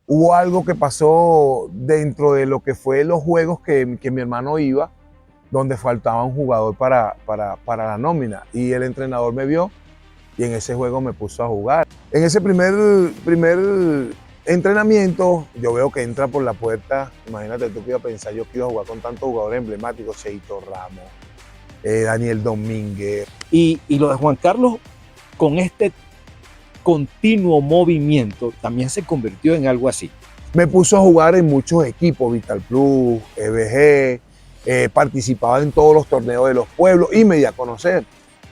hubo algo que pasó dentro de lo que fue los juegos que mi hermano iba, donde faltaba un jugador para la nómina. Y el entrenador me vio y en ese juego me puso a jugar. En ese primer entrenamiento, yo veo que entra por la puerta, imagínate tú que iba a pensar yo que iba a jugar con tantos jugadores emblemáticos, Cheito Ramos, Daniel Domínguez. Y lo de Juan Carlos, con este continuo movimiento, también se convirtió en algo así. Me puso a jugar en muchos equipos, Vital Plus, EBG, participaba en todos los torneos de los pueblos y me di a conocer,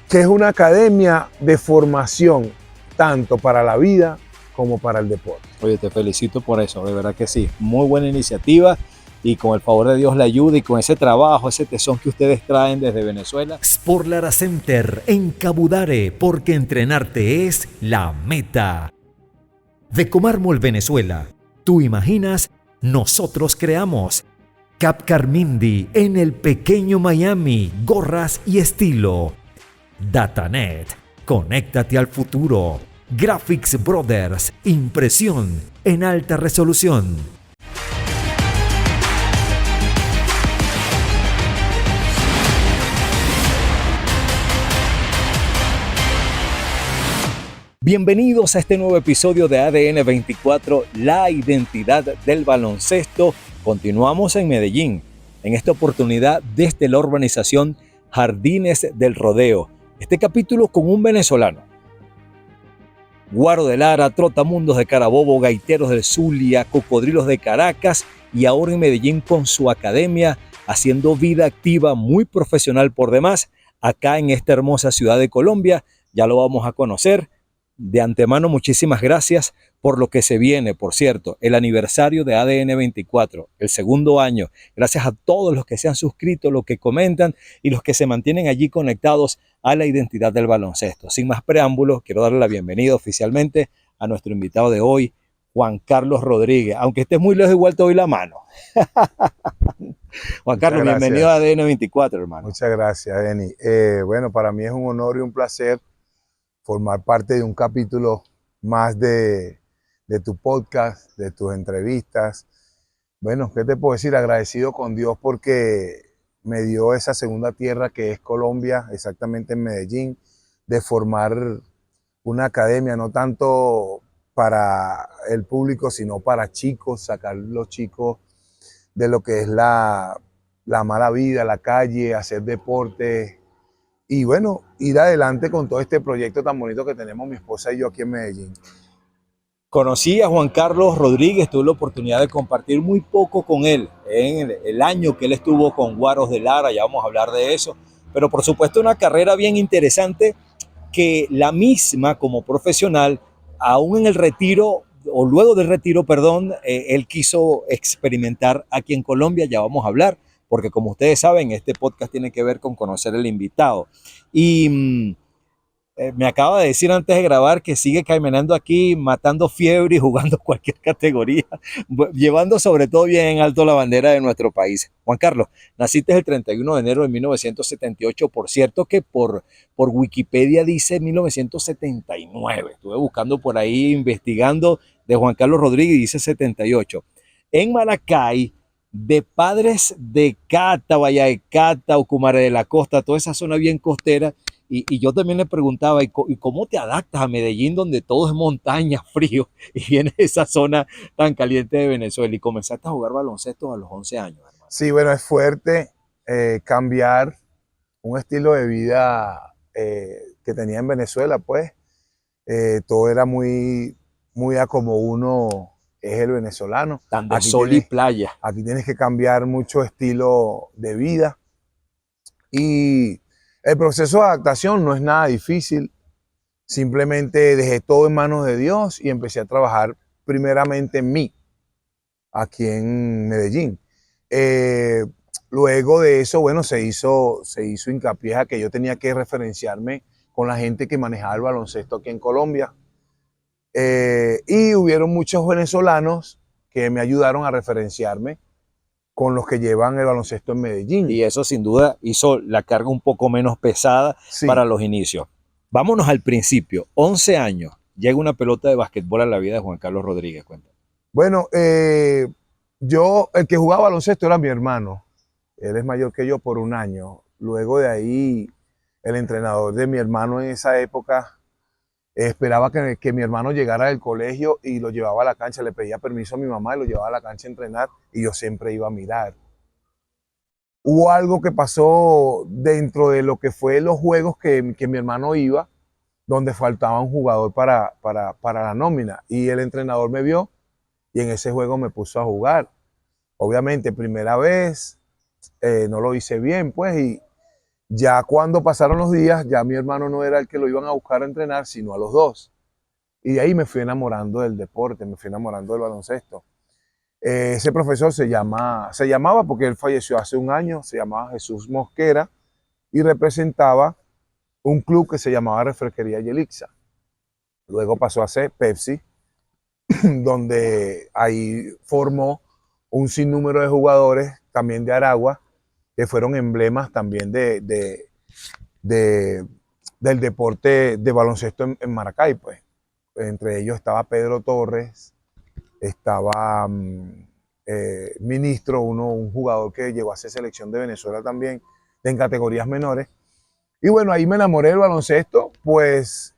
que es una academia de formación tanto para la vida como para el deporte. Oye, te felicito por eso, de verdad que sí. Muy buena iniciativa y con el favor de Dios la ayuda y con ese trabajo, ese tesón que ustedes traen desde Venezuela. Sport Lara Center en Cabudare, porque entrenarte es la meta. De Comármol, Venezuela. Tú imaginas, nosotros creamos. Cap Carmindi en el pequeño Miami, gorras y estilo. Datanet, conéctate al futuro. Graphics Brothers, impresión en alta resolución. Bienvenidos a este nuevo episodio de ADN 24, la identidad del baloncesto. Continuamos en Medellín, en esta oportunidad desde la urbanización Jardines del Rodeo. Este capítulo con un venezolano. Guaro de Lara, Trotamundos de Carabobo, Gaiteros del Zulia, Cocodrilos de Caracas y ahora en Medellín con su academia, haciendo vida activa muy profesional por demás, acá en esta hermosa ciudad de Colombia. Ya lo vamos a conocer. De antemano, muchísimas gracias por lo que se viene. Por cierto, el aniversario de ADN 24, el segundo año. Gracias a todos los que se han suscrito, los que comentan y los que se mantienen allí conectados a la identidad del baloncesto. Sin más preámbulos, quiero darle la bienvenida oficialmente a nuestro invitado de hoy, Juan Carlos Rodríguez. Aunque estés muy lejos, igual te doy la mano. Juan Carlos, bienvenido a ADN 24, hermano. Muchas gracias, Denny. Bueno, para mí es un honor y un placer formar parte de un capítulo más de tu podcast, de tus entrevistas. Bueno, ¿qué te puedo decir? Agradecido con Dios porque me dio esa segunda tierra que es Colombia, exactamente en Medellín, de formar una academia, no tanto para el público, sino para chicos, sacar los chicos de lo que es la mala vida, la calle, hacer deporte. Y bueno, ir adelante con todo este proyecto tan bonito que tenemos mi esposa y yo aquí en Medellín. Conocí a Juan Carlos Rodríguez, tuve la oportunidad de compartir muy poco con él en el año que él estuvo con Guaros de Lara, ya vamos a hablar de eso, pero por supuesto una carrera bien interesante que la misma como profesional, aún en el retiro, o luego del retiro, perdón, él quiso experimentar aquí en Colombia, ya vamos a hablar, porque como ustedes saben, este podcast tiene que ver con conocer el invitado. Y me acaba de decir antes de grabar que sigue caminando aquí, matando fiebre y jugando cualquier categoría, llevando sobre todo bien en alto la bandera de nuestro país. Juan Carlos, naciste el 31 de enero de 1978, por cierto que por Wikipedia dice 1979. Estuve buscando por ahí, investigando de Juan Carlos Rodríguez y dice 78. En Maracay, de padres de Cata, Bahía de Cata, Ocumare de la Costa, toda esa zona bien costera. Y yo también le preguntaba, ¿y cómo te adaptas a Medellín, donde todo es montaña, frío, y vienes de esa zona tan caliente de Venezuela? Y comenzaste a jugar baloncesto a los 11 años, hermano. Sí, bueno, es fuerte cambiar un estilo de vida que tenía en Venezuela, pues. Todo era muy a como uno es el venezolano. Tan de sol y playa. Aquí tienes que cambiar mucho estilo de vida. Y el proceso de adaptación no es nada difícil. Simplemente dejé todo en manos de Dios y empecé a trabajar primeramente en mí, aquí en Medellín. Luego de eso, bueno, se hizo hincapié a que yo tenía que referenciarme con la gente que manejaba el baloncesto aquí en Colombia. Y hubieron muchos venezolanos que me ayudaron a referenciarme con los que llevan el baloncesto en Medellín. Y eso sin duda hizo la carga un poco menos pesada, sí, para los inicios. Vámonos al principio. 11 años, llega una pelota de basquetbol a la vida de Juan Carlos Rodríguez. Cuenta. Bueno, el que jugaba baloncesto era mi hermano. Él es mayor que yo por un año. Luego de ahí, el entrenador de mi hermano en esa época esperaba que mi hermano llegara del colegio y lo llevaba a la cancha. Le pedía permiso a mi mamá y lo llevaba a la cancha a entrenar y yo siempre iba a mirar. Hubo algo que pasó dentro de lo que fue los juegos que mi hermano iba, donde faltaba un jugador para la nómina. Y el entrenador me vio y en ese juego me puso a jugar. Obviamente, primera vez, no lo hice bien, pues, y ya cuando pasaron los días, ya mi hermano no era el que lo iban a buscar a entrenar, sino a los dos. Y de ahí me fui enamorando del deporte, me fui enamorando del baloncesto. Ese profesor se llamaba, porque él falleció hace un año, se llamaba Jesús Mosquera y representaba un club que se llamaba Refresquería Yelixa. Luego pasó a ser Pepsi, donde ahí formó un sinnúmero de jugadores también de Aragua, que fueron emblemas también de- del deporte de baloncesto en Maracay. Pues. Entre ellos estaba Pedro Torres, estaba Ministro, un jugador que llegó a ser selección de Venezuela también, en categorías menores. Y bueno, ahí me enamoré del baloncesto, pues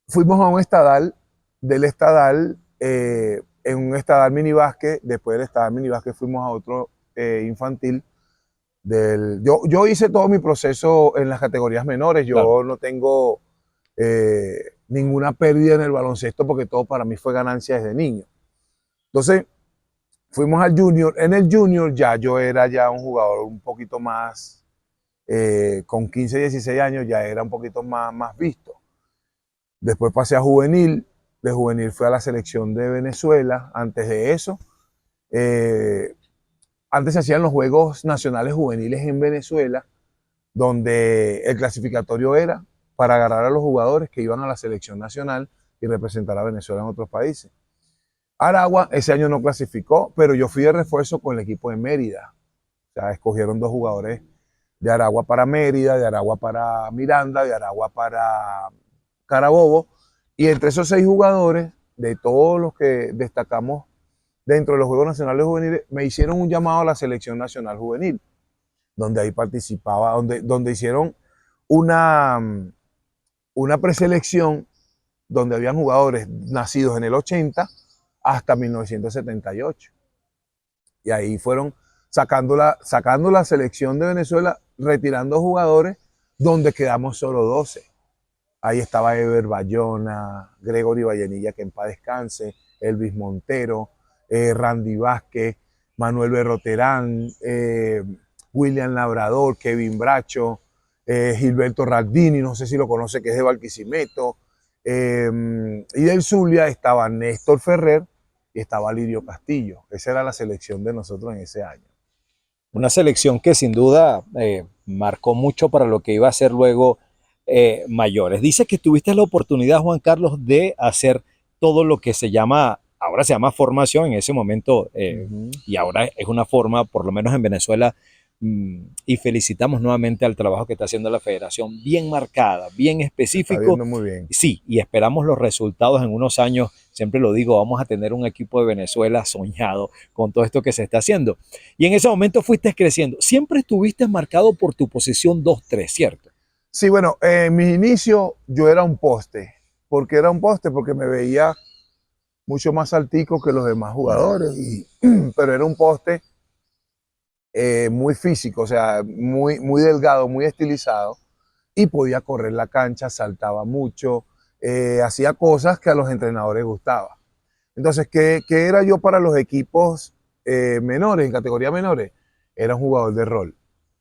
fuimos a un estadal, del estadal, en un estadal minibásquet, después del estadal minibásquet fuimos a otro infantil. Yo hice todo mi proceso en las categorías menores, Claro. yo no tengo ninguna pérdida en el baloncesto porque todo para mí fue ganancia desde niño. Entonces, fuimos al junior, en el junior ya yo era ya un jugador un poquito más, con 15, 16 años ya era un poquito más visto. Después pasé a juvenil, de juvenil fui a la selección de Venezuela. Antes de eso, eh, antes se hacían los Juegos Nacionales Juveniles en Venezuela, donde el clasificatorio era para agarrar a los jugadores que iban a la selección nacional y representar a Venezuela en otros países. Aragua ese año no clasificó, pero yo fui de refuerzo con el equipo de Mérida. O sea, escogieron dos jugadores de Aragua para Mérida, de Aragua para Miranda, de Aragua para Carabobo, y entre esos 6 jugadores, de todos los que destacamos dentro de los Juegos Nacionales Juveniles, me hicieron un llamado a la Selección Nacional Juvenil, donde ahí participaba, donde hicieron una, una preselección donde habían jugadores nacidos en el 80 hasta 1978. Y ahí fueron sacando la selección de Venezuela, retirando jugadores, donde quedamos solo 12. Ahí estaba Ever Bayona, Gregory Vallenilla, que en paz descanse, Elvis Montero, Randy Vázquez, Manuel Berroterán, William Labrador, Kevin Bracho, Gilberto Raldini, no sé si lo conoce, que es de Barquisimeto. Y del Zulia estaba Néstor Ferrer y estaba Lirio Castillo. Esa era la selección de nosotros en ese año. Una selección que sin duda marcó mucho para lo que iba a ser luego mayores. Dice que tuviste la oportunidad, Juan Carlos, de hacer todo lo que se llama, ahora se llama formación, en ese momento, y ahora es una forma, por lo menos en Venezuela, y felicitamos nuevamente al trabajo que está haciendo la federación, bien marcada, bien Se está específico. viendo muy bien. Sí, y esperamos los resultados en unos años. Siempre lo digo, vamos a tener un equipo de Venezuela soñado con todo esto que se está haciendo. Y en ese momento fuiste creciendo. Siempre estuviste marcado por tu posición 2-3, ¿cierto? Sí, bueno, en mis inicios yo era un poste. ¿Por qué era un poste? Porque me veía mucho más altico que los demás jugadores, pero era un poste muy físico, o sea, muy delgado, muy estilizado, y podía correr la cancha, saltaba mucho, hacía cosas que a los entrenadores gustaba. Entonces, ¿qué era yo para los equipos menores, en categoría menores? Era un jugador de rol,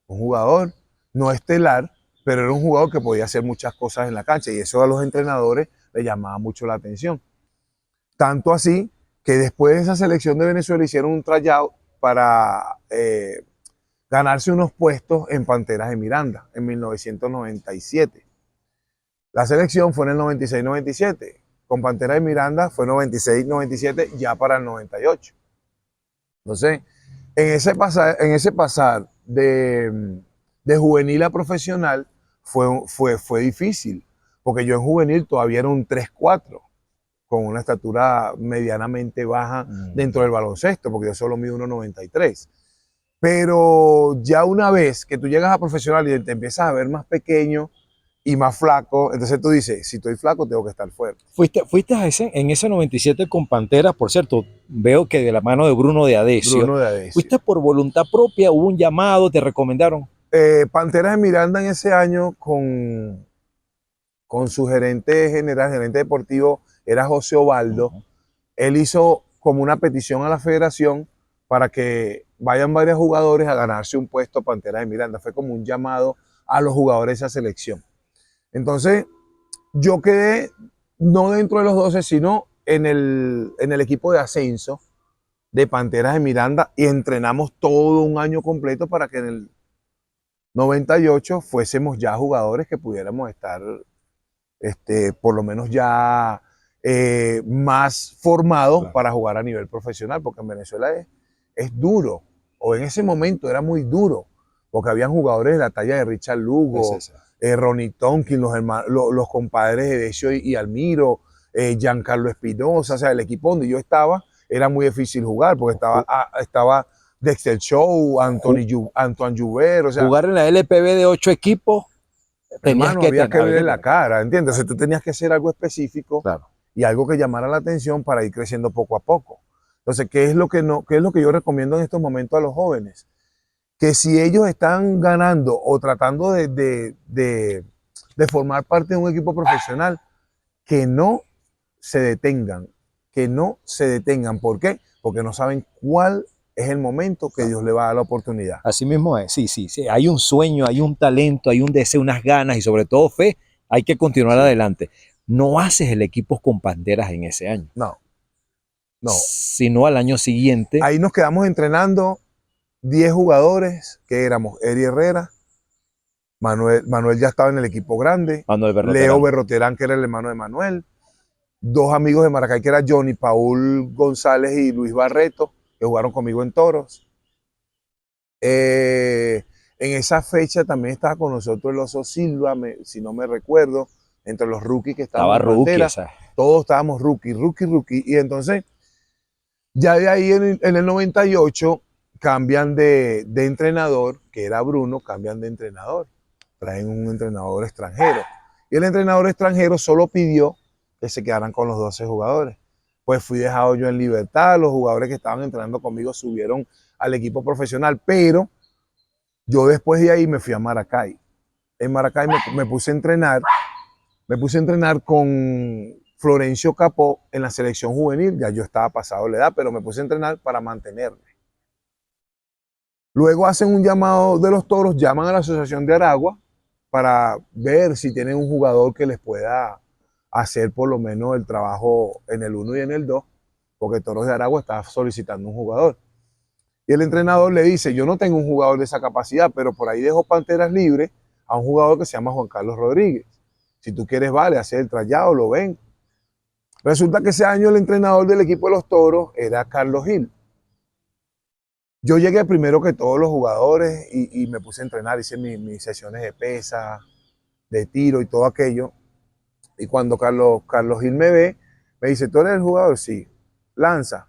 un jugador no estelar, pero era un jugador que podía hacer muchas cosas en la cancha, y eso a los entrenadores les llamaba mucho la atención. Tanto así que después de esa selección de Venezuela hicieron un tryout para ganarse unos puestos en Panteras de Miranda en 1997. La selección fue en el 96-97. Con Panteras de Miranda fue 96-97 ya para el 98. Entonces, en ese pasar de juvenil a profesional fue difícil, porque yo en juvenil todavía era un 3-4. con una estatura medianamente baja dentro del baloncesto, porque yo solo mido 1,93. Pero ya una vez que tú llegas a profesional y te empiezas a ver más pequeño y más flaco, entonces tú dices, si estoy flaco tengo que estar fuerte. Fuiste en ese 97 con Panteras, por cierto, veo que de la mano de Bruno de Adesio. Bruno de Adesio. ¿Fuiste por voluntad propia? ¿Hubo un llamado? ¿Te recomendaron? Panteras de Miranda en ese año con su gerente general, gerente deportivo, era José Ovaldo. Él hizo como una petición a la federación para que vayan varios jugadores a ganarse un puesto a Panteras de Miranda. Fue como un llamado a los jugadores de esa selección. Entonces, yo quedé no dentro de los 12, sino en el equipo de ascenso de Panteras de Miranda y entrenamos todo un año completo para que en el 98 fuésemos ya jugadores que pudiéramos estar por lo menos ya más formados, claro, para jugar a nivel profesional, porque en Venezuela es duro, o en ese momento era muy duro, porque habían jugadores de la talla de Richard Lugo, Ronnie Tonkin, los compadres Edesio y Almiro, Giancarlo Espinosa. O sea, el equipo donde yo estaba era muy difícil jugar, porque estaba Dexter Show, Antoine Joubert. O sea, jugar en la LPB de 8 equipos, había que verle la cara, ¿entiendes? Entonces tú tenías que hacer algo específico, claro, y algo que llamara la atención para ir creciendo poco a poco. Entonces, ¿qué es lo que yo recomiendo en estos momentos a los jóvenes? Que si ellos están ganando o tratando de formar parte de un equipo profesional, que no se detengan, ¿Por qué? Porque no saben cuál es el momento que Dios le va a dar la oportunidad. Así mismo es, sí. Hay un sueño, hay un talento, hay un deseo, unas ganas y sobre todo fe. Hay que continuar adelante. No haces el equipo con Panteras en ese año. No. Sino al año siguiente. Ahí nos quedamos entrenando 10 jugadores, que éramos Eri Herrera, Manuel ya estaba en el equipo grande, Leo Berroterán, que era el hermano de Manuel, 2 amigos de Maracay, que era Johnny Paul González y Luis Barreto, que jugaron conmigo en Toros. En esa fecha también estaba con nosotros el Oso Silva, si no me recuerdo, entre los rookies que estaban en Pantera. Todos estábamos rookie. Y entonces, ya de ahí en el 98, cambian de entrenador, que era Bruno, cambian de entrenador. Traen un entrenador extranjero. Y el entrenador extranjero solo pidió que se quedaran con los 12 jugadores. Pues fui dejado yo en libertad, los jugadores que estaban entrenando conmigo subieron al equipo profesional, pero yo después de ahí me fui a Maracay. En Maracay me puse a entrenar con Florencio Capó en la selección juvenil. Ya yo estaba pasado la edad, pero me puse a entrenar para mantenerme. Luego hacen un llamado de los Toros, llaman a la Asociación de Aragua para ver si tienen un jugador que les pueda hacer por lo menos el trabajo en el 1 y en el 2, porque Toros de Aragua está solicitando un jugador. Y el entrenador le dice, yo no tengo un jugador de esa capacidad, pero por ahí dejo Panteras libre a un jugador que se llama Juan Carlos Rodríguez. Si tú quieres, vale, hacer el trayado, lo ven. Resulta que ese año el entrenador del equipo de los Toros era Carlos Gil. Yo llegué primero que todos los jugadores y me puse a entrenar, hice mis sesiones de pesa, de tiro y todo aquello. Y cuando Carlos Gil me ve, me dice, ¿tú eres el jugador? Sí. Lanzaba.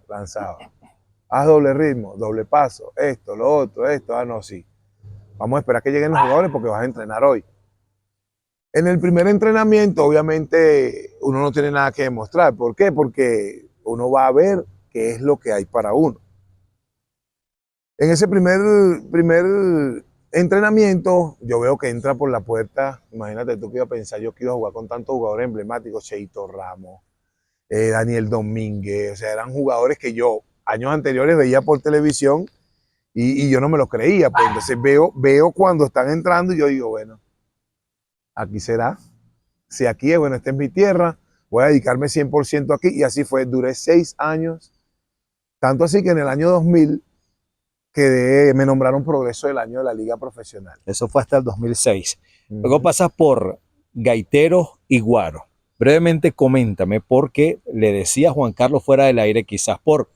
Haz doble ritmo, doble paso, esto, lo otro, esto. No, sí. Vamos a esperar que lleguen los jugadores porque vas a entrenar hoy. En el primer entrenamiento, obviamente, uno no tiene nada que demostrar. ¿Por qué? Porque uno va a ver qué es lo que hay para uno. En ese primer entrenamiento, yo veo que entra por la puerta, imagínate tú que iba a pensar yo que iba a jugar con tantos jugadores emblemáticos, Cheito Ramos, Daniel Domínguez, o sea, eran jugadores que yo años anteriores veía por televisión y yo no me lo creía. Pues entonces veo cuando están entrando y yo digo, bueno, aquí será. Si aquí es, bueno, esta es mi tierra, voy a dedicarme 100% aquí. Y así fue, duré 6 años. Tanto así que en el año 2000 me nombraron Progreso del Año de la Liga Profesional. Eso fue hasta el 2006. Luego pasas por Gaiteros y Guaro. Brevemente coméntame, porque le decía a Juan Carlos fuera del aire, quizás por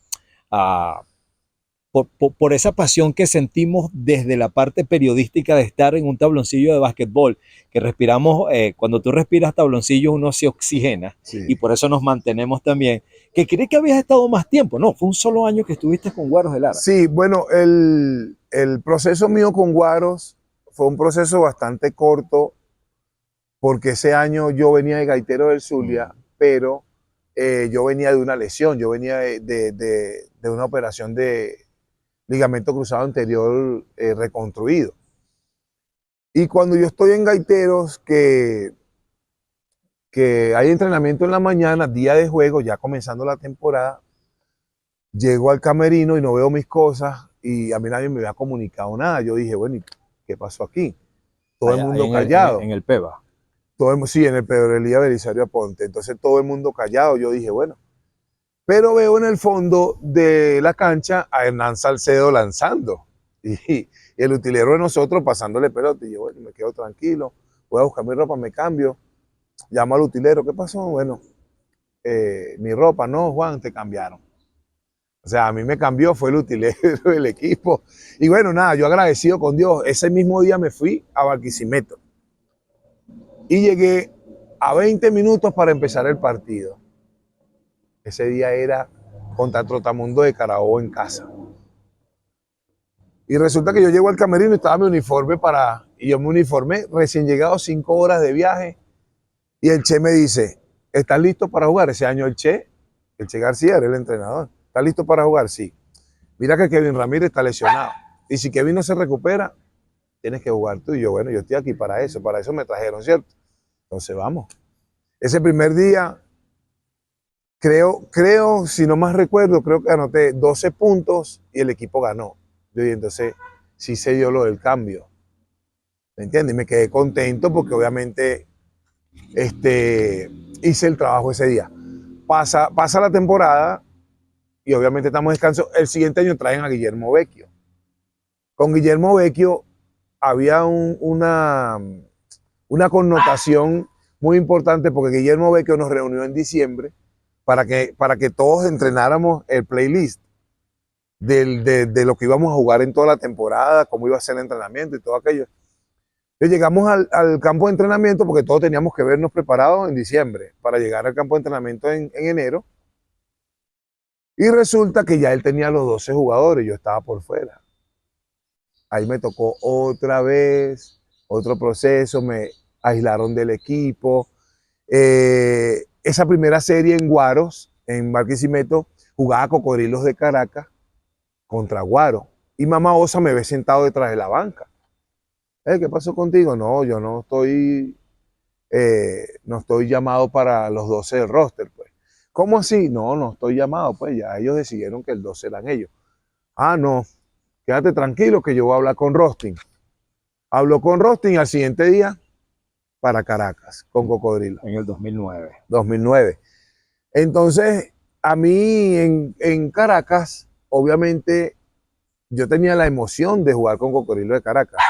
por esa pasión que sentimos desde la parte periodística de estar en un tabloncillo de básquetbol, que respiramos, cuando tú respiras tabloncillo uno se oxigena y Sí. por eso nos mantenemos también, que creí que habías estado más tiempo, no, fue un solo año que estuviste con Guaros de Lara. Sí, bueno, el proceso mío con Guaros fue un proceso bastante corto porque ese año yo venía de Gaitero del Zulia, pero yo venía de una lesión, yo venía de una operación de ligamento cruzado anterior reconstruido. Y cuando yo estoy en Gaiteros, que hay entrenamiento en la mañana, día de juego, ya comenzando la temporada, llego al camerino y no veo mis cosas y a mí nadie me había comunicado nada. Yo dije, bueno, ¿y qué pasó aquí? Todo el Allá, ahí mundo callado. en el PEVA. Sí, en el Pedro Elías Belisario Aponte. Entonces todo el mundo callado. Yo dije, bueno. Pero veo en el fondo de la cancha a Hernán Salcedo lanzando. Y el utilero de nosotros pasándole pelota. Y yo, bueno, me quedo tranquilo. Voy a buscar mi ropa, me cambio. Llamo al utilero. ¿Qué pasó? Bueno, mi ropa. No, Juan, te cambiaron. O sea, a mí me cambió, fue el utilero del equipo. Y bueno, nada, yo agradecido con Dios. Ese mismo día me fui a Barquisimeto. Y llegué a 20 minutos para empezar el partido. Ese día era contra Trotamundo de Carabobo en casa. Y resulta que yo llego al camerino y estaba mi uniforme y yo me uniformé, recién llegado, 5 horas de viaje. Y el Che me dice, ¿estás listo para jugar? Ese año el Che García era el entrenador. ¿Estás listo para jugar? Sí. Mira que Kevin Ramírez está lesionado. Y si Kevin no se recupera, tienes que jugar tú. Y yo, bueno, yo estoy aquí para eso me trajeron, ¿cierto? Entonces vamos. Ese primer día, creo, si no más recuerdo, creo que anoté 12 puntos y el equipo ganó. Yo dije, entonces sí se dio lo del cambio. ¿Me entiendes? Y me quedé contento porque obviamente hice el trabajo ese día. Pasa la temporada y obviamente estamos en descanso. El siguiente año traen a Guillermo Vecchio. Con Guillermo Vecchio había una connotación muy importante porque Guillermo Vecchio nos reunió en diciembre para que todos entrenáramos el playlist de lo que íbamos a jugar en toda la temporada, cómo iba a ser el entrenamiento y todo aquello. Entonces llegamos al campo de entrenamiento porque todos teníamos que vernos preparados en diciembre para llegar al campo de entrenamiento en enero. Y resulta que ya él tenía los 12 jugadores, yo estaba por fuera. Ahí me tocó otra vez, otro proceso, me aislaron del equipo. Esa primera serie en Guaros, en Barquisimeto, jugaba Cocodrilos de Caracas contra Guaro. Y Mamá Osa me ve sentado detrás de la banca. ¿Qué pasó contigo? No, yo no estoy llamado para los 12 del roster, pues. ¿Cómo así? No estoy llamado, pues ya ellos decidieron que el 12 eran ellos. Ah, no, quédate tranquilo que yo voy a hablar con Rostin. Habló con Rostin al siguiente día para Caracas, con Cocodrilo. En el 2009. 2009. Entonces, a mí en Caracas, obviamente, yo tenía la emoción de jugar con Cocodrilo de Caracas,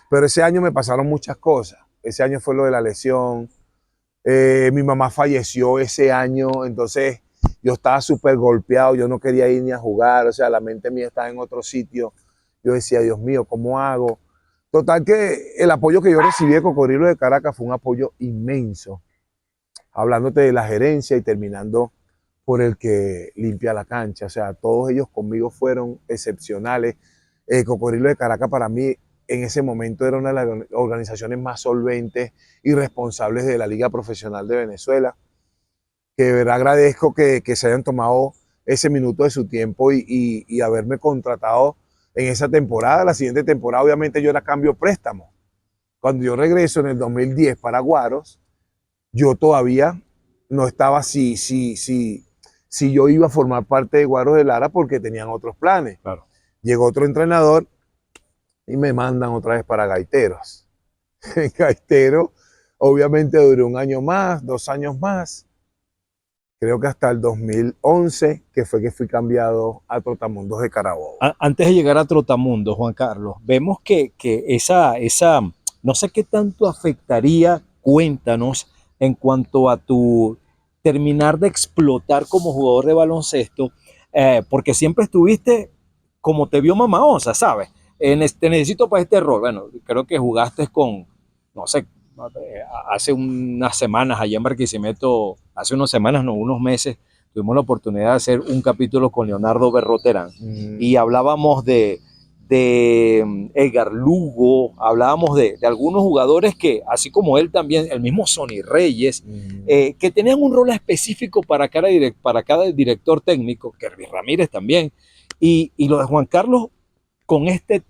pero ese año me pasaron muchas cosas. Ese año fue lo de la lesión. Mi mamá falleció ese año, entonces yo estaba súper golpeado, yo no quería ir ni a jugar, o sea, la mente mía estaba en otro sitio. Yo decía, Dios mío, ¿cómo hago? Total que el apoyo que yo recibí de Cocodrilo de Caracas fue un apoyo inmenso, hablándote de la gerencia y terminando por el que limpia la cancha. O sea, todos ellos conmigo fueron excepcionales. Cocodrilo de Caracas para mí en ese momento era una de las organizaciones más solventes y responsables de la Liga Profesional de Venezuela, que de verdad agradezco que se hayan tomado ese minuto de su tiempo y haberme contratado en esa temporada. La siguiente temporada obviamente yo era cambio préstamo. Cuando yo regreso en el 2010 para Guaros, yo todavía no estaba si yo iba a formar parte de Guaros de Lara porque tenían otros planes. Claro. Llegó otro entrenador y me mandan otra vez para Gaiteros. En Gaiteros, obviamente duré un año más, 2 años más. Creo que hasta el 2011, que fue que fui cambiado a Trotamundos de Carabobo. Antes de llegar a Trotamundos, Juan Carlos, vemos que esa, no sé qué tanto afectaría, cuéntanos, en cuanto a tu terminar de explotar como jugador de baloncesto, porque siempre estuviste como te vio Mamá Onza, ¿sabes? Te necesito para este rol. Bueno, creo que jugaste con, no sé, hace unas semanas allá en Barquisimeto, hace unas semanas, no, unos meses, tuvimos la oportunidad de hacer un capítulo con Leonardo Berroterán y hablábamos de Edgar Lugo, hablábamos de algunos jugadores que, así como él también, el mismo Sonny Reyes, que tenían un rol específico para cada director técnico, Kerby Ramírez también, y lo de Juan Carlos con este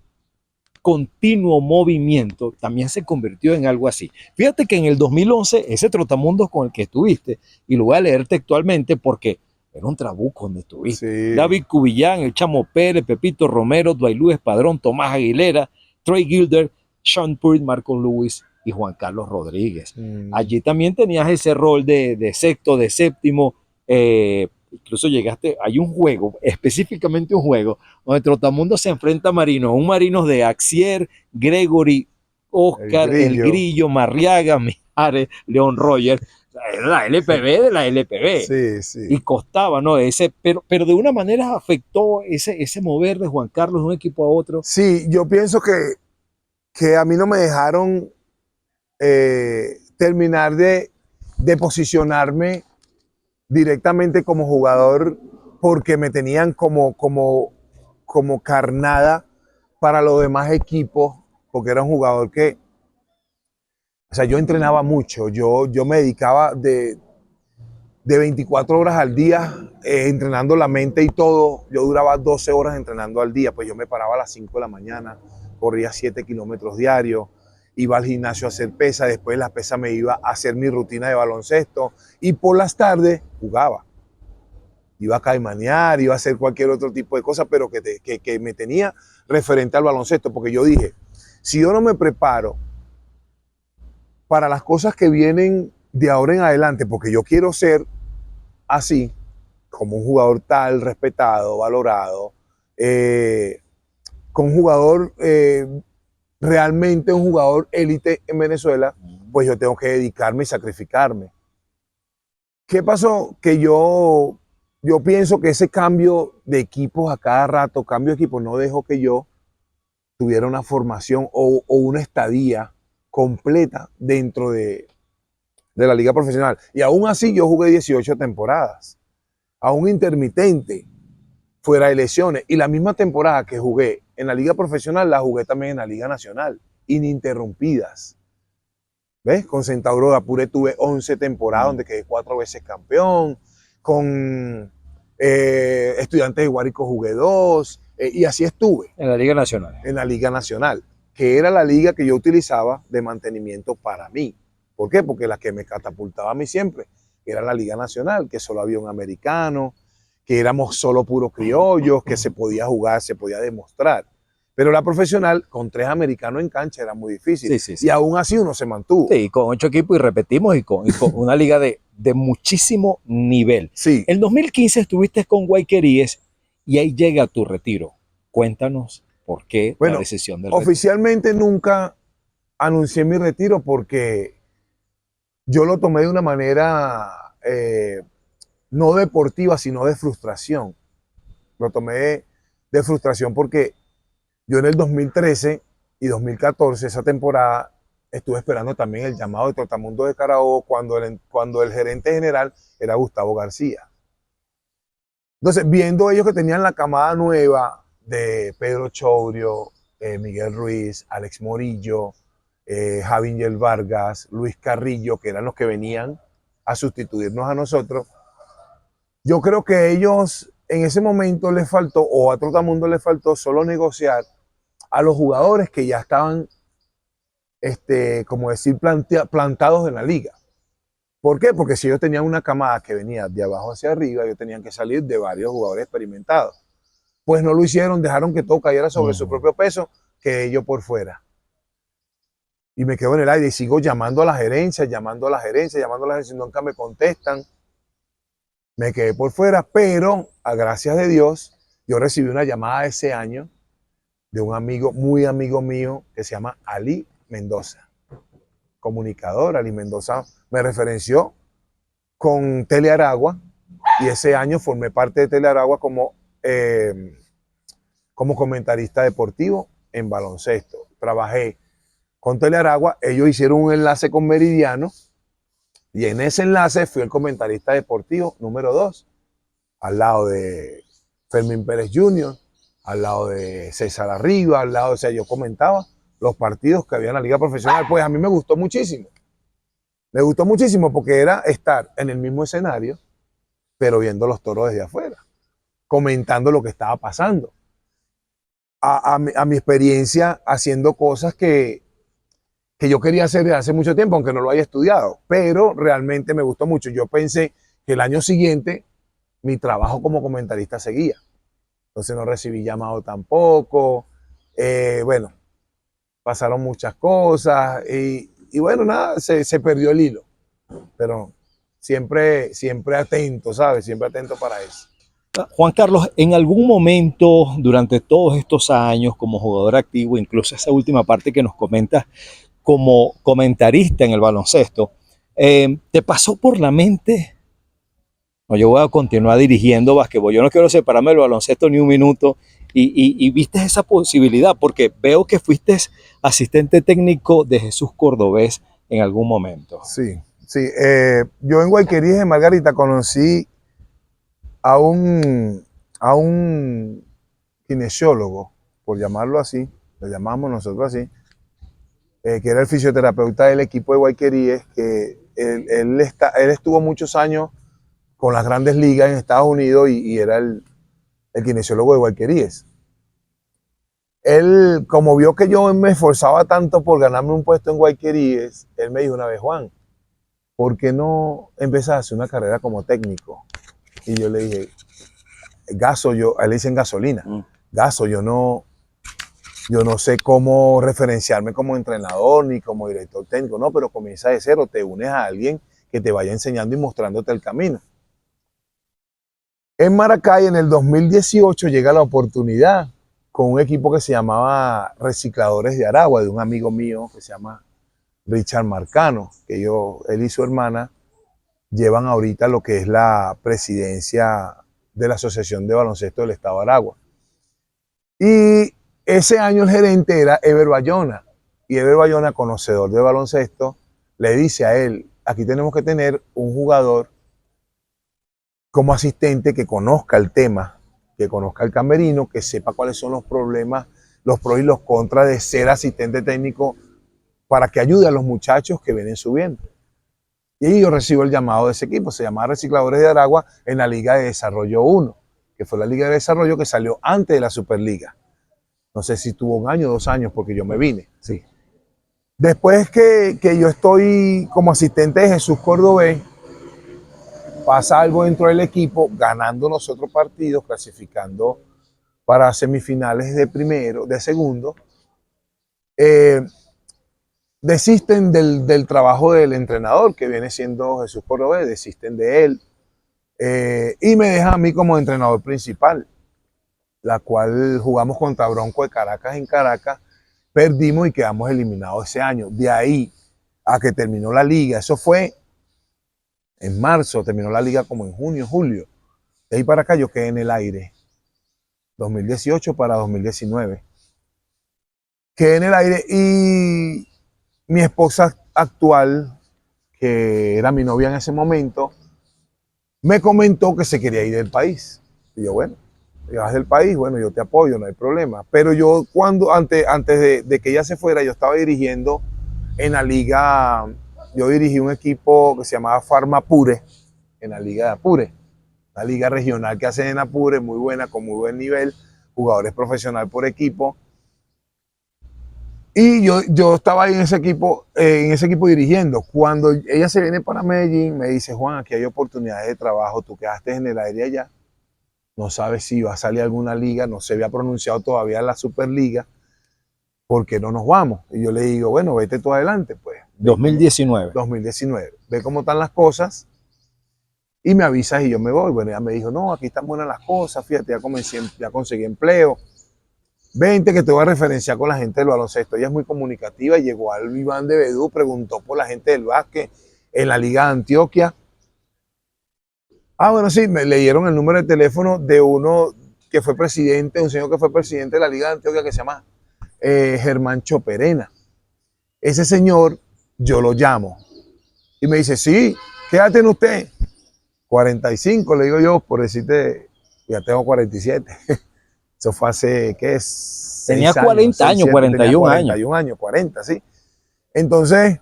continuo movimiento también se convirtió en algo así. Fíjate que en el 2011, ese trotamundos con el que estuviste, y lo voy a leer textualmente porque era un trabuco donde estuviste. Sí. David Cubillán, el Chamo Pérez, Pepito Romero, Duailú Espadrón, Tomás Aguilera, Troy Gilder, Sean Pruitt, Marcos Lewis y Juan Carlos Rodríguez. Allí también tenías ese rol de sexto, de séptimo, incluso llegaste, hay un juego, específicamente un juego, donde Trotamundo se enfrenta a Marinos, un Marinos de Axier, Gregory, Oscar, El Grillo, Marriaga, Mijares, León Roger, era la LPB de la LPB. Sí, sí. Y costaba, ¿no? Pero de una manera afectó ese mover de Juan Carlos de un equipo a otro. Sí, yo pienso que a mí no me dejaron terminar de posicionarme directamente como jugador porque me tenían como carnada para los demás equipos, porque era un jugador que, o sea, yo entrenaba mucho, yo me dedicaba de 24 horas al día entrenando la mente y todo. Yo duraba 12 horas entrenando al día, pues yo me paraba a las 5 de la mañana, corría 7 kilómetros diarios, iba al gimnasio a hacer pesa, después de las pesas me iba a hacer mi rutina de baloncesto y por las tardes jugaba. Iba a caimanear, iba a hacer cualquier otro tipo de cosa, pero que me tenía referente al baloncesto, porque yo dije, si yo no me preparo para las cosas que vienen de ahora en adelante, porque yo quiero ser así, como un jugador tal, respetado, valorado, con un jugador, realmente un jugador élite en Venezuela, pues yo tengo que dedicarme y sacrificarme. ¿Qué pasó? Que yo pienso que ese cambio de equipos a cada rato, cambio de equipos, no dejó que yo tuviera una formación o una estadía completa dentro de la liga profesional. Y aún así yo jugué 18 temporadas, aún intermitente, fuera de lesiones. Y la misma temporada que jugué en la liga profesional, la jugué también en la liga nacional, ininterrumpidas. ¿Ves? Con Centauro de Apure tuve 11 temporadas donde quedé 4 veces campeón. Con Estudiantes de Guárico jugué 2. Y así estuve. En la Liga Nacional. En la Liga Nacional, que era la liga que yo utilizaba de mantenimiento para mí. ¿Por qué? Porque la que me catapultaba a mí siempre era la Liga Nacional, que solo había un americano, que éramos solo puros criollos, que se podía jugar, se podía demostrar. Pero la profesional, con 3 americanos en cancha, era muy difícil. Sí. Y aún así uno se mantuvo. Sí, con 8 equipos y repetimos, y con una liga de muchísimo nivel. Sí. En 2015 estuviste con Guayqueríes y ahí llega tu retiro. Cuéntanos por qué la decisión del retiro. Oficialmente nunca anuncié mi retiro porque yo lo tomé de una manera no deportiva, sino de frustración. Lo tomé de frustración porque yo en el 2013 y 2014, esa temporada, estuve esperando también el llamado de Trotamundo de Carabobo cuando el gerente general era Gustavo García. Entonces, viendo ellos que tenían la camada nueva de Pedro Chourio, Miguel Ruiz, Alex Morillo, Javier Vargas, Luis Carrillo, que eran los que venían a sustituirnos a nosotros, yo creo que a ellos en ese momento les faltó, o a Trotamundo les faltó solo negociar a los jugadores que ya estaban, como decir, plantados en la liga. ¿Por qué? Porque si ellos tenían una camada que venía de abajo hacia arriba, ellos tenían que salir de varios jugadores experimentados. Pues no lo hicieron, dejaron que todo cayera sobre su propio peso, que ellos por fuera. Y me quedo en el aire y sigo llamando a la gerencia, nunca me contestan. Me quedé por fuera, pero a gracias de Dios, yo recibí una llamada ese año de un amigo, muy amigo mío, que se llama Ali Mendoza. Comunicador, Ali Mendoza me referenció con Telearagua y ese año formé parte de Telearagua como como comentarista deportivo en baloncesto. Trabajé con Telearagua, ellos hicieron un enlace con Meridiano y en ese enlace fui el comentarista deportivo número 2, al lado de Fermín Pérez Jr., al lado de César Arriba, al lado, o sea, yo comentaba los partidos que había en la liga profesional. Pues a mí me gustó muchísimo. Me gustó muchísimo porque era estar en el mismo escenario, pero viendo los toros desde afuera, comentando lo que estaba pasando. A mi experiencia haciendo cosas que yo quería hacer desde hace mucho tiempo, aunque no lo haya estudiado, pero realmente me gustó mucho. Yo pensé que el año siguiente mi trabajo como comentarista seguía. Entonces no recibí llamado tampoco. Bueno, pasaron muchas cosas y bueno, nada, se perdió el hilo. Pero siempre atento, ¿sabes? Siempre atento para eso. Juan Carlos, en algún momento durante todos estos años como jugador activo, incluso esa última parte que nos comentas como comentarista en el baloncesto, ¿te pasó por la mente? No, yo voy a continuar dirigiendo básquetbol, yo no quiero separarme del baloncesto ni un minuto, y viste esa posibilidad, porque veo que fuiste asistente técnico de Jesús Cordobés en algún momento. Sí, sí. Yo en Guayquerías de Margarita conocí a un kinesiólogo, por llamarlo así, lo llamamos nosotros así, que era el fisioterapeuta del equipo de Guayquerías, que él estuvo muchos años con las grandes ligas en Estados Unidos y era el kinesiólogo de Guayquerías. Él, como vio que yo me esforzaba tanto por ganarme un puesto en Guayquerías, él me dijo una vez, Juan, ¿por qué no empezás a hacer una carrera como técnico? Y yo le dije, gaso, a él le dicen gasolina, gaso, yo no sé cómo referenciarme como entrenador ni como director técnico, no, pero comienza de cero, te unes a alguien que te vaya enseñando y mostrándote el camino. En Maracay, en el 2018, llega la oportunidad con un equipo que se llamaba Recicladores de Aragua, de un amigo mío que se llama Richard Marcano, que él y su hermana llevan ahorita lo que es la presidencia de la Asociación de Baloncesto del Estado de Aragua. Y ese año el gerente era Ever Bayona, y Ever Bayona, conocedor de baloncesto, le dice a él, aquí tenemos que tener un jugador como asistente que conozca el tema, que conozca el camerino, que sepa cuáles son los problemas, los pros y los contras de ser asistente técnico para que ayude a los muchachos que vienen subiendo. Y yo recibo el llamado de ese equipo, se llamaba Recicladores de Aragua, en la Liga de Desarrollo 1, que fue la Liga de Desarrollo que salió antes de la Superliga. No sé si tuvo 1 año o 2 años porque yo me vine. Sí. Después que yo estoy como asistente de Jesús Cordobés, pasa algo dentro del equipo, ganando los otros partidos, clasificando para semifinales de segundo. Desisten del trabajo del entrenador, que viene siendo Jesús Cordobés, desisten de él, y me dejan a mí como entrenador principal, la cual jugamos contra Bronco de Caracas en Caracas, perdimos y quedamos eliminados ese año. De ahí a que terminó la liga, eso fue en marzo, terminó la liga como en junio, julio. De ahí para acá yo quedé en el aire, 2018 para 2019. Quedé en el aire y mi esposa actual, que era mi novia en ese momento, me comentó que se quería ir del país. Y yo, bueno, te vas del país, bueno, yo te apoyo, no hay problema. Pero yo antes de que ella se fuera, yo estaba dirigiendo en la liga, yo dirigí un equipo que se llamaba Farmapure, en la liga de Apure, la liga regional que hacen en Apure, muy buena, con muy buen nivel, jugadores profesionales por equipo. Y yo estaba ahí en ese equipo dirigiendo. Cuando ella se viene para Medellín, me dice, Juan, aquí hay oportunidades de trabajo, tú quedaste en el aire allá, no sabes si va a salir alguna liga, no se había pronunciado todavía la Superliga, ¿por qué no nos vamos? Y yo le digo, bueno, vete tú adelante, pues. 2019. 2019, ve cómo están las cosas y me avisas y yo me voy. Bueno, ella me dijo, no, aquí están buenas las cosas, fíjate, ya conseguí empleo. Vente que te voy a referenciar con la gente del baloncesto. Ella es muy comunicativa y llegó al Iván de Bedú, preguntó por la gente del básquet en la Liga de Antioquia. Ah, bueno, sí, me leyeron el número de teléfono de uno que fue presidente, un señor que fue presidente de la Liga de Antioquia que se llama Germán Choperena. Ese señor, yo lo llamo y me dice, sí, ¿qué edad tiene usted? 45, le digo yo, por decirte, ya tengo 47. Eso fue hace, ¿qué es? Tenía 40 años, 41 años. 41 años, 40, sí. Entonces,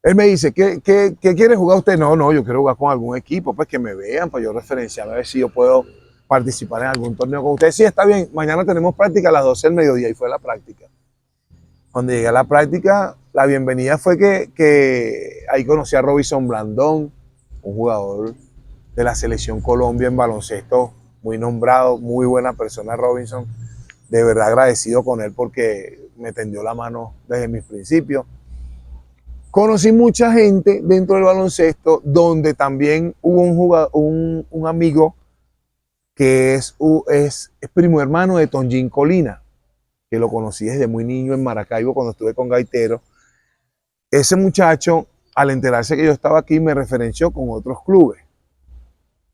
él me dice, ¿qué quiere jugar usted? No, yo quiero jugar con algún equipo, pues que me vean, para yo referenciarme, a ver si yo puedo participar en algún torneo con ustedes. Sí, está bien, mañana tenemos práctica a las 12 del mediodía, y fue la práctica. Cuando llegué a la práctica, la bienvenida fue que ahí conocí a Robinson Blandón, un jugador de la Selección Colombia en baloncesto, muy nombrado, muy buena persona Robinson. De verdad agradecido con él porque me tendió la mano desde mis principios. Conocí mucha gente dentro del baloncesto, donde también hubo un amigo que es primo hermano de Tonjin Colina, que lo conocí desde muy niño en Maracaibo cuando estuve con Gaitero. Ese muchacho, al enterarse que yo estaba aquí, me referenció con otros clubes.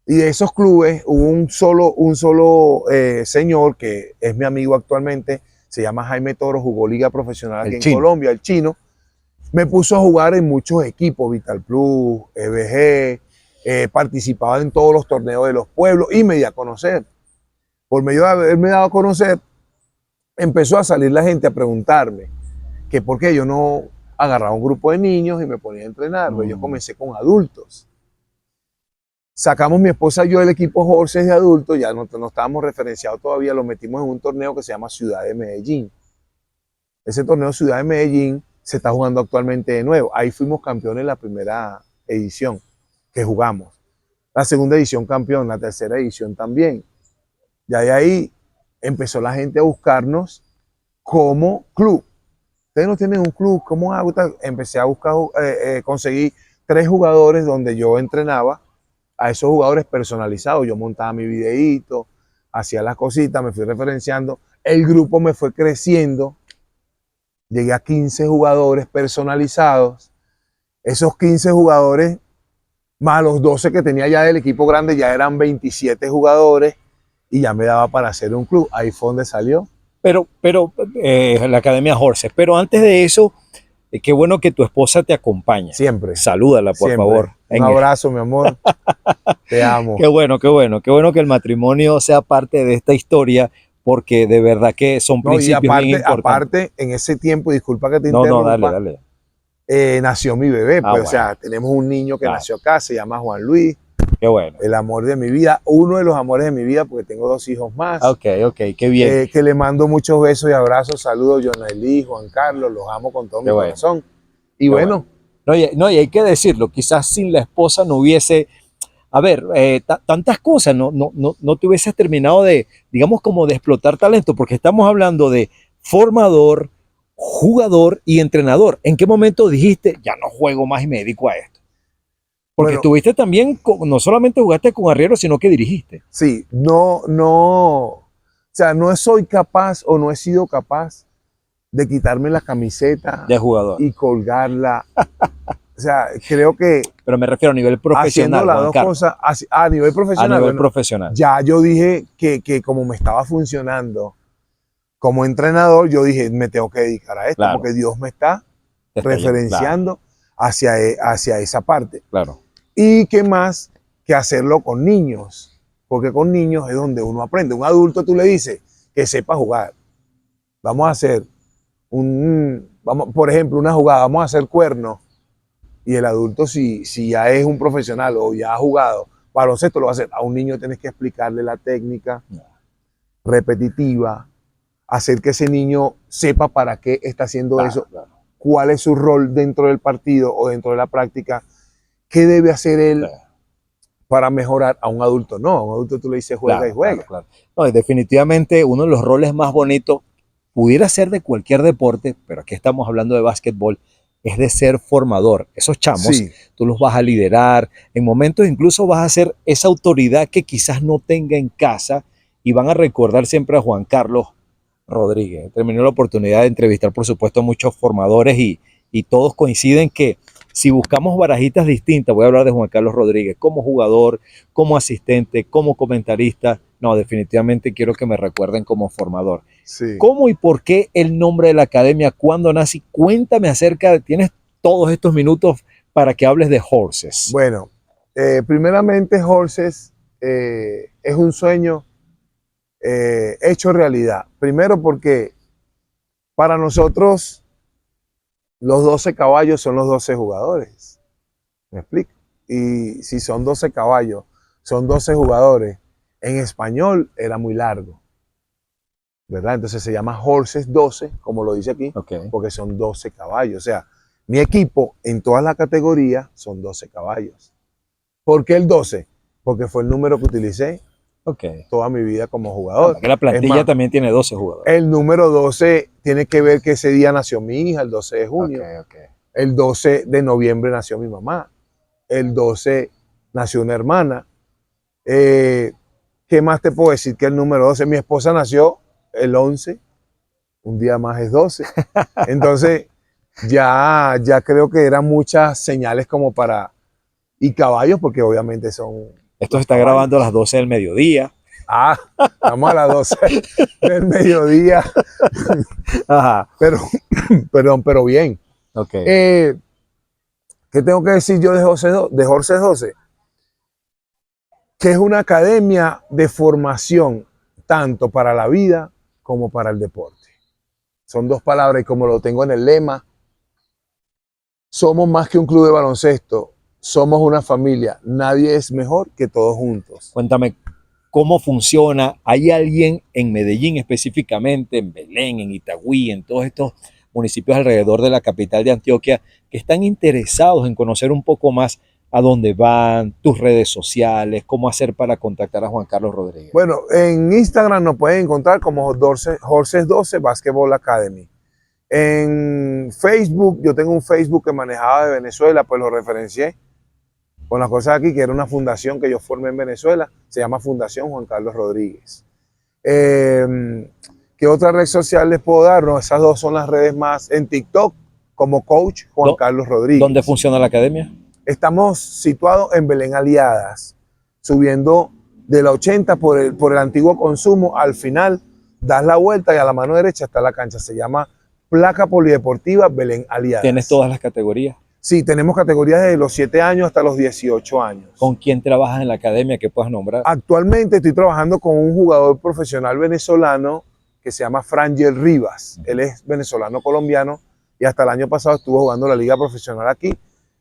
Y de esos clubes hubo un solo señor que es mi amigo actualmente, se llama Jaime Toro, jugó liga profesional aquí en Colombia, el chino. Me puso a jugar en muchos equipos, Vital Plus, EBG, participaba en todos los torneos de los pueblos y me dio a conocer. Por medio de haberme dado a conocer, empezó a salir la gente a preguntarme que por qué yo no agarraba un grupo de niños y me ponía a entrenar. Yo comencé con adultos. Sacamos mi esposa y yo el equipo Horses de adultos, ya no estábamos referenciados todavía, lo metimos en un torneo que se llama Ciudad de Medellín. Ese torneo Ciudad de Medellín se está jugando actualmente de nuevo. Ahí fuimos campeones la primera edición que jugamos. La segunda edición campeón, la tercera edición también. Ya de ahí empezó la gente a buscarnos como club. Ustedes no tienen un club, ¿cómo hago? Empecé a buscar, conseguí 3 jugadores donde yo entrenaba a esos jugadores personalizados. Yo montaba mi videíto, hacía las cositas, me fui referenciando. El grupo me fue creciendo. Llegué a 15 jugadores personalizados. Esos 15 jugadores, más los 12 que tenía ya del equipo grande, ya eran 27 jugadores y ya me daba para hacer un club. Ahí fue donde salió. Pero la Academia Horses. Pero antes de eso, qué bueno que tu esposa te acompaña. Siempre. Salúdala, por favor. Un abrazo, mi amor. Te amo. Qué bueno que el matrimonio sea parte de esta historia, porque de verdad que son principios bien importantes. Aparte, en ese tiempo, disculpa que te interrumpa. No, dale. Nació mi bebé, pues, bueno. O sea, tenemos un niño que nació acá, se llama Juan Luis. Qué bueno. El amor de mi vida, uno de los amores de mi vida, porque tengo 2 hijos más. Ok, qué bien. Que le mando muchos besos y abrazos, saludos, Jonely, Juan Carlos, los amo con todo mi corazón. Y bueno. No, y hay que decirlo, quizás sin la esposa no hubiese, tantas cosas, no te hubieses terminado de, digamos, como de explotar talento, porque estamos hablando de formador, jugador y entrenador. ¿En qué momento dijiste, ya no juego más y me dedico a esto? Porque estuviste también, no solamente jugaste con arrieros, sino que dirigiste. Sí, o sea, no soy capaz o no he sido capaz de quitarme la camiseta de jugador y colgarla. O sea, creo que... Pero me refiero a nivel profesional. Haciendo las dos cosas, a nivel profesional. A nivel profesional. Ya yo dije que como me estaba funcionando como entrenador, yo dije, me tengo que dedicar a esto, porque Dios me está referenciando hacia esa parte. Claro. Y qué más que hacerlo con niños, porque con niños es donde uno aprende. Un adulto tú le dices que sepa jugar. Vamos a hacer por ejemplo, una jugada, vamos a hacer cuernos. Y el adulto, si ya es un profesional o ya ha jugado baloncesto, lo va a hacer. A un niño tienes que explicarle la técnica repetitiva, hacer que ese niño sepa para qué está haciendo eso, cuál es su rol dentro del partido o dentro de la práctica, qué debe hacer él para mejorar. A un adulto no, a un adulto tú le dices juega y juega. No, y definitivamente uno de los roles más bonitos pudiera ser de cualquier deporte, pero aquí estamos hablando de básquetbol, es de ser formador. Esos chamos, tú los vas a liderar, en momentos incluso vas a ser esa autoridad que quizás no tenga en casa y van a recordar siempre a Juan Carlos Rodríguez. Terminó la oportunidad de entrevistar, por supuesto, a muchos formadores y todos coinciden que si buscamos barajitas distintas, voy a hablar de Juan Carlos Rodríguez como jugador, como asistente, como comentarista, no, definitivamente quiero que me recuerden como formador. Sí. ¿Cómo y por qué el nombre de la academia? ¿Cuándo nace? Cuéntame acerca tienes todos estos minutos para que hables de Horses. Bueno, primeramente Horses es un sueño hecho realidad. Primero porque para nosotros los 12 caballos son los 12 jugadores. ¿Me explico? Y si son 12 caballos, son 12 jugadores. En español era muy largo, ¿verdad? Entonces se llama Horses 12, como lo dice aquí, Okay. porque son 12 caballos. O sea, mi equipo en todas las categorías son 12 caballos. ¿Por qué el 12? Porque fue el número que utilicé Okay. toda mi vida como jugador. La plantilla Es más, también tiene 12 jugadores. el número 12 tiene que ver que ese día nació mi hija, el 12 de junio. Okay. El 12 de noviembre nació mi mamá. El 12 nació una hermana. ¿Qué más te puedo decir que el número 12? Mi esposa nació el 11, un día más es 12. Entonces, ya creo que eran muchas señales como para... Y caballos, porque obviamente son... Esto se está caballos. grabando a las 12 del mediodía. Ah, estamos a las 12 del mediodía. Ajá. Pero bien. Okay. ¿Qué tengo que decir yo de Horses 12? Que es una academia de formación tanto para la vida como para el deporte. Son dos palabras y como lo tengo en el lema, somos más que un club de baloncesto, somos una familia, nadie es mejor que todos juntos. Cuéntame cómo funciona. ¿Hay alguien en Medellín específicamente, en Belén, en Itagüí, en todos estos municipios alrededor de la capital de Antioquia que están interesados en conocer un poco más a dónde van, tus redes sociales, cómo hacer para contactar a Juan Carlos Rodríguez? Bueno, en Instagram nos pueden encontrar como Horses 12 Basketball Academy. En Facebook, yo tengo un Facebook que manejaba de Venezuela, pues lo referencié con las cosas aquí, que era una fundación que yo formé en Venezuela, se llama Fundación Juan Carlos Rodríguez. ¿Qué otra red social les puedo dar? No, esas dos son las redes más. En TikTok, como Coach Juan Carlos Rodríguez. ¿Dónde funciona la academia? Estamos situados en Belén Aliadas, subiendo de la 80 por el antiguo consumo. Al final, das la vuelta y a la mano derecha está la cancha. Se llama Placa Polideportiva Belén Aliadas. ¿Tienes todas las categorías? Sí, tenemos categorías desde los 7 años hasta los 18 años. ¿Con quién trabajas en la academia que puedas nombrar? Actualmente estoy trabajando con un jugador profesional venezolano que se llama Frangel Rivas. Él es venezolano-colombiano y hasta el año pasado estuvo jugando la liga profesional aquí.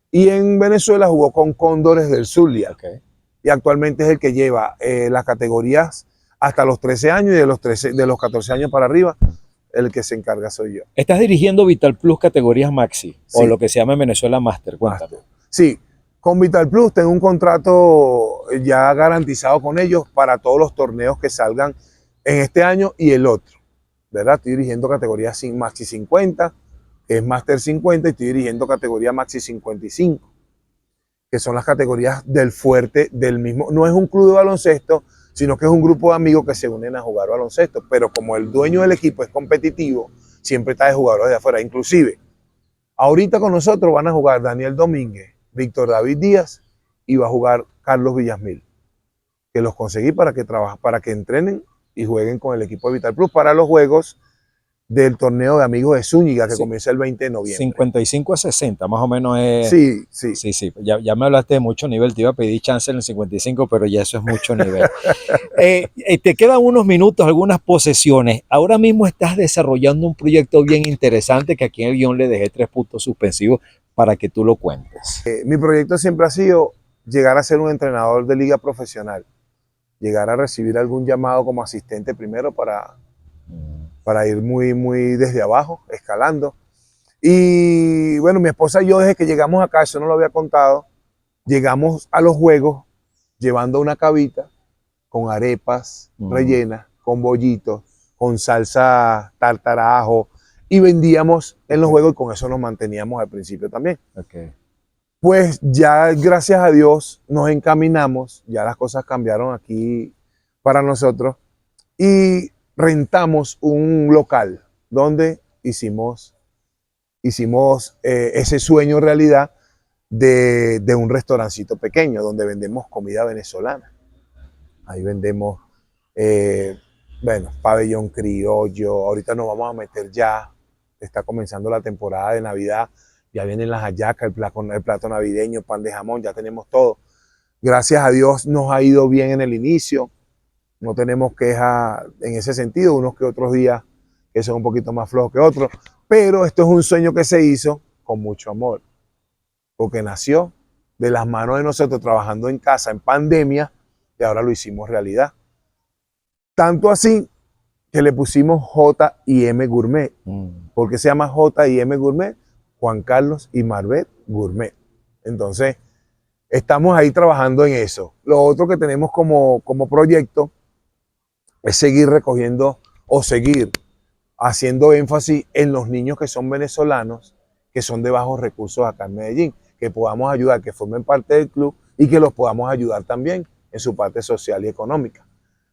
Y en Venezuela jugó con Cóndores del Zulia. Okay. Y actualmente es el que lleva las categorías hasta los 13 años y de los 14 años para arriba, el que se encarga soy yo. ¿Estás dirigiendo Vital Plus categorías Maxi? Sí. O lo que se llama en Venezuela Master. Cuéntame. Sí, con Vital Plus tengo un contrato ya garantizado con ellos para todos los torneos que salgan en este año y el otro, ¿verdad? Estoy dirigiendo categoría Maxi 50, que es Master 50, y estoy dirigiendo categoría Maxi 55, que son las categorías del fuerte del mismo. No es un club de baloncesto, sino que es un grupo de amigos que se unen a jugar baloncesto, pero como el dueño del equipo es competitivo, siempre está de jugadores de afuera. Inclusive, ahorita con nosotros van a jugar Daniel Domínguez, Víctor David Díaz y va a jugar Carlos Villasmil, que los conseguí para que entrenen y jueguen con el equipo de Vital Plus para los juegos del torneo de amigos de Zúñiga que comienza el 20 de noviembre. 55 a 60, más o menos es... Sí. Sí. Ya me hablaste de mucho nivel, te iba a pedir chance en el 55, pero ya eso es mucho nivel. Te quedan unos minutos, algunas posesiones. Ahora mismo estás desarrollando un proyecto bien interesante que aquí en el guión le dejé 3 puntos suspensivos para que tú lo cuentes. Mi proyecto siempre ha sido llegar a ser un entrenador de liga profesional, llegar a recibir algún llamado como asistente primero para ir muy desde abajo, escalando. Y bueno, mi esposa y yo desde que llegamos acá, eso no lo había contado, llegamos a los juegos llevando una cabita con arepas rellenas, con bollitos, con salsa tártara, ajo, y vendíamos en los juegos y con eso nos manteníamos al principio también. Okay. Pues ya gracias a Dios nos encaminamos, ya las cosas cambiaron aquí para nosotros y rentamos un local donde hicimos ese sueño realidad de un restaurancito pequeño donde vendemos comida venezolana. Ahí vendemos Eh, bueno, pabellón criollo, ahorita nos vamos a meter ya, está comenzando la temporada de Navidad, ya vienen las hallacas, el plato navideño, pan de jamón, ya tenemos todo. Gracias a Dios nos ha ido bien en el inicio, no tenemos queja en ese sentido, unos que otros días que son un poquito más flojos que otros, pero esto es un sueño que se hizo con mucho amor, porque nació de las manos de nosotros trabajando en casa en pandemia y ahora lo hicimos realidad. Tanto así que le pusimos J&M Gourmet. ¿Por qué se llama J&M Gourmet? Juan Carlos y Marbet Gourmet. Entonces, estamos ahí trabajando en eso. Lo otro que tenemos como proyecto es seguir recogiendo o seguir haciendo énfasis en los niños que son venezolanos, que son de bajos recursos acá en Medellín, que podamos ayudar, que formen parte del club y que los podamos ayudar también en su parte social y económica.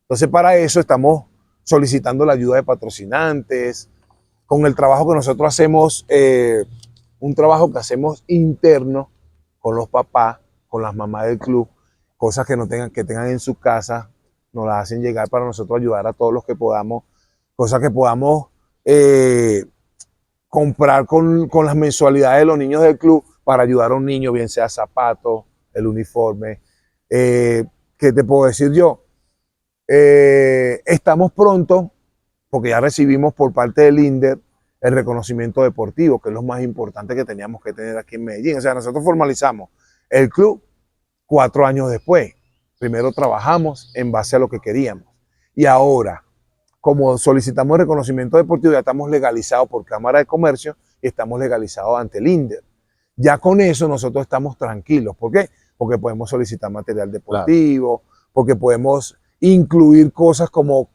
Entonces, para eso estamos solicitando la ayuda de patrocinantes, con el trabajo que nosotros hacemos, un trabajo que hacemos interno con los papás, con las mamás del club, cosas que tengan en sus casas, nos las hacen llegar para nosotros ayudar a todos los que podamos, cosas que podamos comprar con las mensualidades de los niños del club para ayudar a un niño, bien sea zapatos, el uniforme. ¿Qué te puedo decir yo? Estamos pronto, porque ya recibimos por parte del INDER el reconocimiento deportivo, que es lo más importante que teníamos que tener aquí en Medellín. O sea, nosotros formalizamos el club 4 años después. Primero trabajamos en base a lo que queríamos. Y ahora, como solicitamos reconocimiento deportivo, ya estamos legalizados por Cámara de Comercio y estamos legalizados ante el INDER. Ya con eso nosotros estamos tranquilos. ¿Por qué? Porque podemos solicitar material deportivo, claro, porque podemos incluir cosas como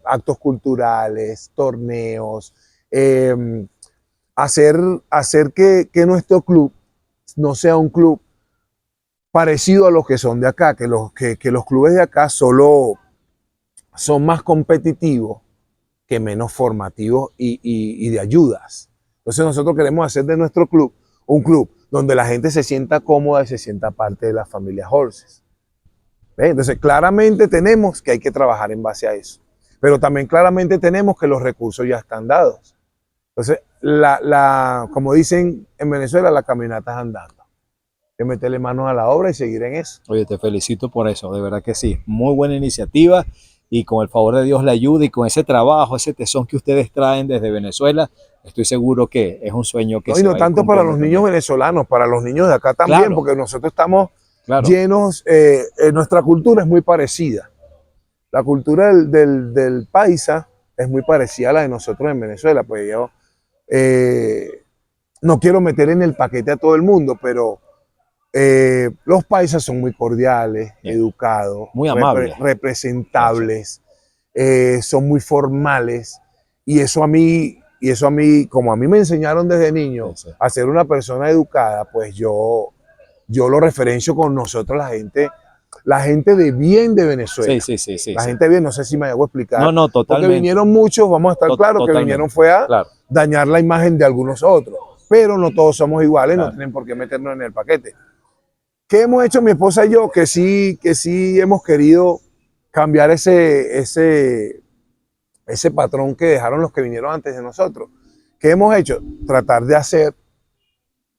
actos culturales, torneos, hacer que nuestro club no sea un club parecido a los que son de acá, que los clubes de acá solo son más competitivos que menos formativos y de ayudas. Entonces nosotros queremos hacer de nuestro club un club donde la gente se sienta cómoda y se sienta parte de la familia Horses. ¿Ve? Entonces claramente tenemos que hay que trabajar en base a eso, pero también claramente tenemos que los recursos ya están dados. Entonces, como dicen en Venezuela, la caminata es andando. Hay que meterle manos a la obra y seguir en eso. Oye, te felicito por eso, de verdad que sí. Muy buena iniciativa y con el favor de Dios la ayuda y con ese trabajo, ese tesón que ustedes traen desde Venezuela, estoy seguro que es un sueño que no, se y no va a ir tanto para los niños también. venezolanos, para los niños de acá también, Claro, porque nosotros estamos claro, llenos, nuestra cultura es muy parecida. La cultura del paisa es muy parecida a la de nosotros en Venezuela. Pues yo no quiero meter en el paquete a todo el mundo, pero los paisas son muy cordiales, bien, educados, muy amables. representables, son muy formales, y eso a mí, como a mí me enseñaron desde niño Sí, sí. a ser una persona educada, pues yo lo referencio con nosotros, la gente de bien de Venezuela. Sí. La gente de bien, no sé si me hago explicar. No, Porque totalmente. vinieron muchos, vamos a estar claros, que vinieron fue a claro, dañar la imagen de algunos otros. Pero no todos somos iguales, claro. no tienen por qué meternos en el paquete. ¿Qué hemos hecho mi esposa y yo? Que sí hemos querido cambiar ese patrón que dejaron los que vinieron antes de nosotros. ¿Qué hemos hecho? Tratar de hacer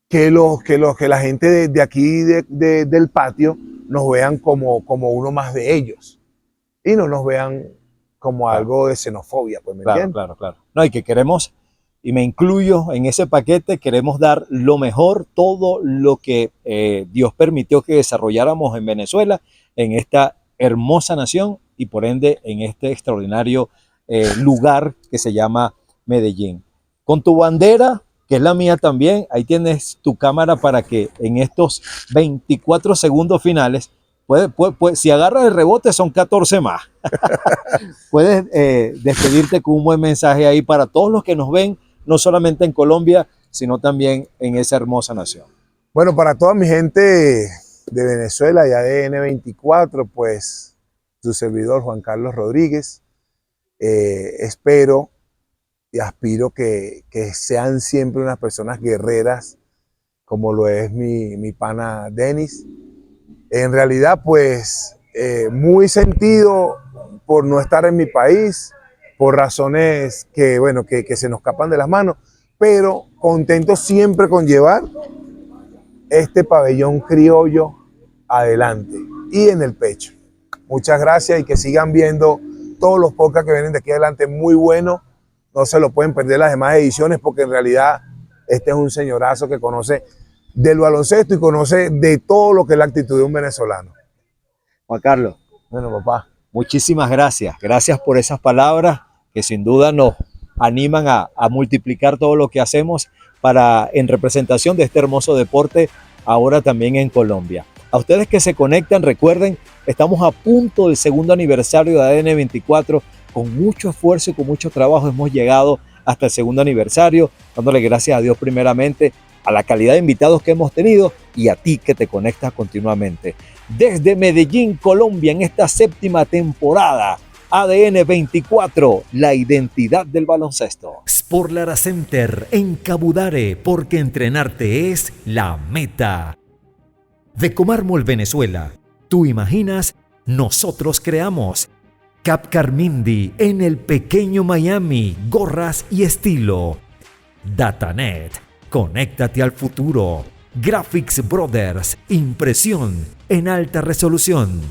que la gente de aquí del patio nos vean como uno más de ellos y no nos vean como Claro. algo de xenofobia, pues, ¿me Claro, entiendes? claro. No, y que queremos, y me incluyo en ese paquete, queremos dar lo mejor, todo lo que Dios permitió que desarrolláramos en Venezuela, en esta hermosa nación y por ende en este extraordinario lugar que se llama Medellín. Con tu bandera, que es la mía también, ahí tienes tu cámara para que en estos 24 segundos finales, si agarras el rebote son 14 más. Puedes despedirte con un buen mensaje ahí para todos los que nos ven, no solamente en Colombia, sino también en esa hermosa nación. Bueno, para toda mi gente de Venezuela y ADN 24, pues su servidor Juan Carlos Rodríguez, espero y aspiro que sean siempre unas personas guerreras, como lo es mi pana Denis. En realidad, pues muy sentido por no estar en mi país, por razones que, bueno, que se nos escapan de las manos, pero contento siempre con llevar este pabellón criollo adelante y en el pecho. Muchas gracias y que sigan viendo todos los podcasts que vienen de aquí adelante, muy buenos. No se lo pueden perder las demás ediciones porque en realidad este es un señorazo que conoce del baloncesto y conoce de todo lo que es la actitud de un venezolano. Juan Carlos, Bueno, papá. muchísimas gracias. Gracias por esas palabras que sin duda nos animan a multiplicar todo lo que hacemos en representación de este hermoso deporte, ahora también en Colombia. A ustedes que se conectan, recuerden, estamos a punto del segundo aniversario de ADN 24. Con mucho esfuerzo y con mucho trabajo hemos llegado hasta el segundo aniversario, dándole gracias a Dios primeramente, a la calidad de invitados que hemos tenido y a ti que te conectas continuamente. Desde Medellín, Colombia, en esta 7ª temporada, ADN 24, la identidad del baloncesto. Sport Lara Center en Cabudare, porque entrenarte es la meta. Vecomar Mall Venezuela, tú imaginas, nosotros creamos. Cap Carmindi en el pequeño Miami, gorras y estilo. Datanet, conéctate al futuro. Graphics Brothers, impresión en alta resolución.